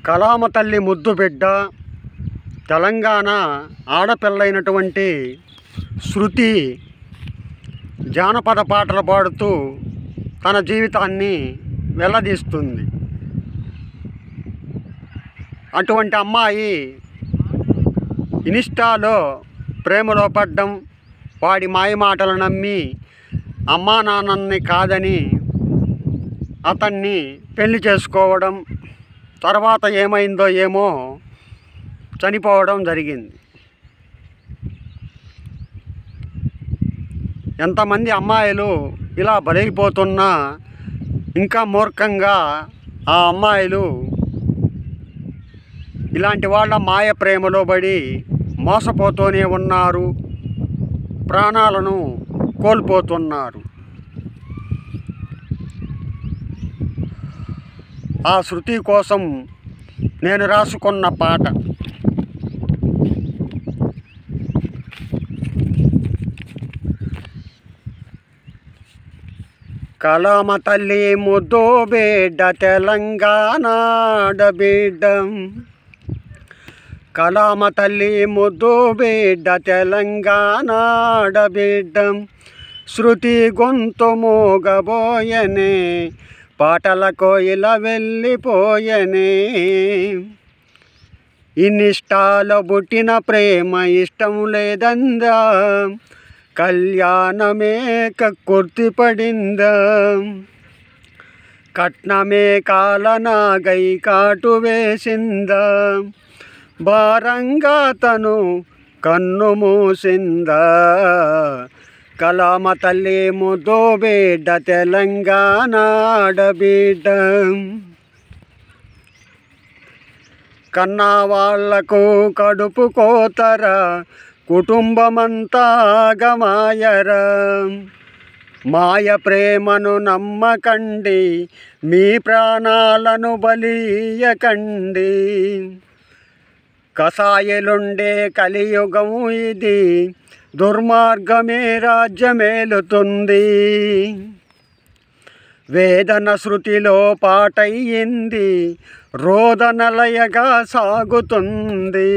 కలామ తల్లి ముద్దు బిడ్డ తెలంగాణ ఆడపిల్లైనటువంటి శృతి జానపద పాటలు పాడుతూ తన జీవితాన్ని వెల్లదీస్తుంది. అటువంటి అమ్మాయి ఇన్స్టాలో ప్రేమలో పడ్డం, వాడి మాయమాటలు నమ్మి అమ్మా నాన్నని కాదని అతన్ని పెళ్లి చేసుకోవడం, తర్వాత ఏమైందో ఏమో చనిపోవడం జరిగింది. ఎంతమంది అమ్మాయిలు ఇలా బలైపోతున్నా ఇంకా మూర్ఖంగా ఆ అమ్మాయిలు ఇలాంటి వాళ్ళ మాయ ప్రేమలో పడి మోసపోతూనే ఉన్నారు, ప్రాణాలను కోల్పోతున్నారు. ఆ శృతి కోసం నేను రాసుకున్న పాట. కలామ తల్లి ముద్దు బిడ్డ తెలంగాణ ఆడబిడ్డ, కలామ తల్లి ముద్దు బిడ్డ తెలంగాణ ఆడబిడ్డ, శృతి గొంతు మోగబోయనే పాటల కోయిల వెళ్ళిపోయనే, ఇన్నిష్టాలో పుట్టిన ప్రేమ ఇష్టం లేదందా, కళ్యాణమే కక్కుర్తి పడిందా, కట్నమే కాలనాగై కాటు వేసిందా, భారంగా తను కన్ను మూసిందా, కలామ తల్లి ముద్దు బిడ్డ తెలంగాణ ఆడబిడ్డ. కన్నా వాళ్లకు కడుపు కోతరా, కుటుంబమంతా ఆగమాయరా, మాయ ప్రేమను నమ్మకండి, మీ ప్రాణాలను బలియకండి, కసాయిలుండే కలియుగం ఇది, దుర్మార్గమే రాజ్యమేలుతుంది, వేదన శృతిలో పాటయ్యింది, రోదనలయగా సాగుతుంది,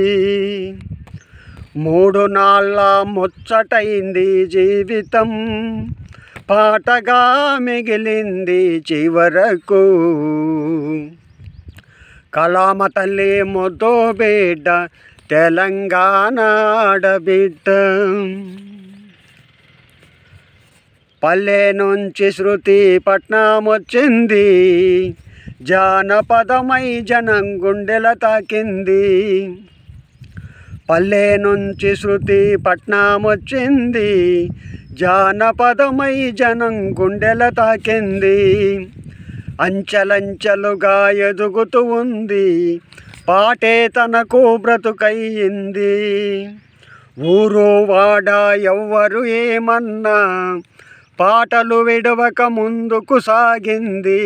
3 నాళ్ళ ముచ్చటైంది జీవితం, పాటగా మిగిలింది చివరకు, కలామ తల్లి ముద్దు బిడ్డ తెలంగాణ ఆడబిడ్డ. పల్లె నుంచి శృతి పట్నం వచ్చింది, జానపదమై జనం గుండెల తాకింది, పల్లె నుంచి శృతి పట్నం వచ్చింది, జానపదమై జనం గుండెల తాకింది, అంచెలంచెలుగా ఎదుగుతూ ఉంది, పాటే తనకు బ్రతుకయ్యింది, ఊరు వాడ ఎవ్వరు ఏమన్నా పాటలు విడవక ముందుకు సాగింది,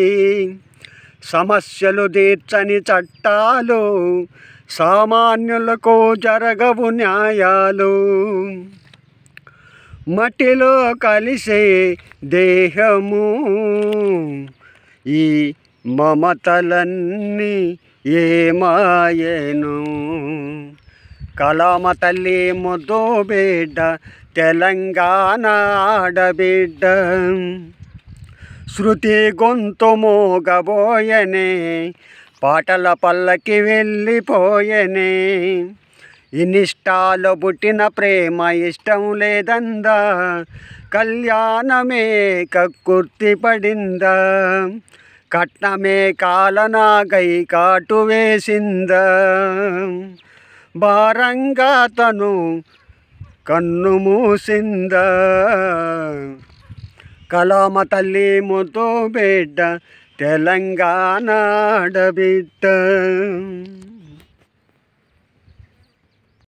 సమస్యలు తీర్చని చట్టాలు, సామాన్యులకు జరగవు న్యాయాలు, మట్టిలో కలిసే దేహము, ఈ మమతలన్నీ ఏమాయెను, కలామ తల్లి ముద్దు బిడ్డ తెలంగాణ ఆడబిడ్డ, శృతి గొంతు మోగబోయనే పాటల పల్లకి వెళ్ళిపోయనే, ఇన్నిష్టాలో పుట్టిన ప్రేమ ఇష్టం లేదందా, కళ్యాణమే కక్కుర్తి పడిందా, కట్నమే కాలనాగై కాటు వేసిందా, భారంగా తను కన్ను మూసిందా, కలామ తల్లి ముద్దు బిడ్డ తెలంగాణ ఆడబిడ్డ.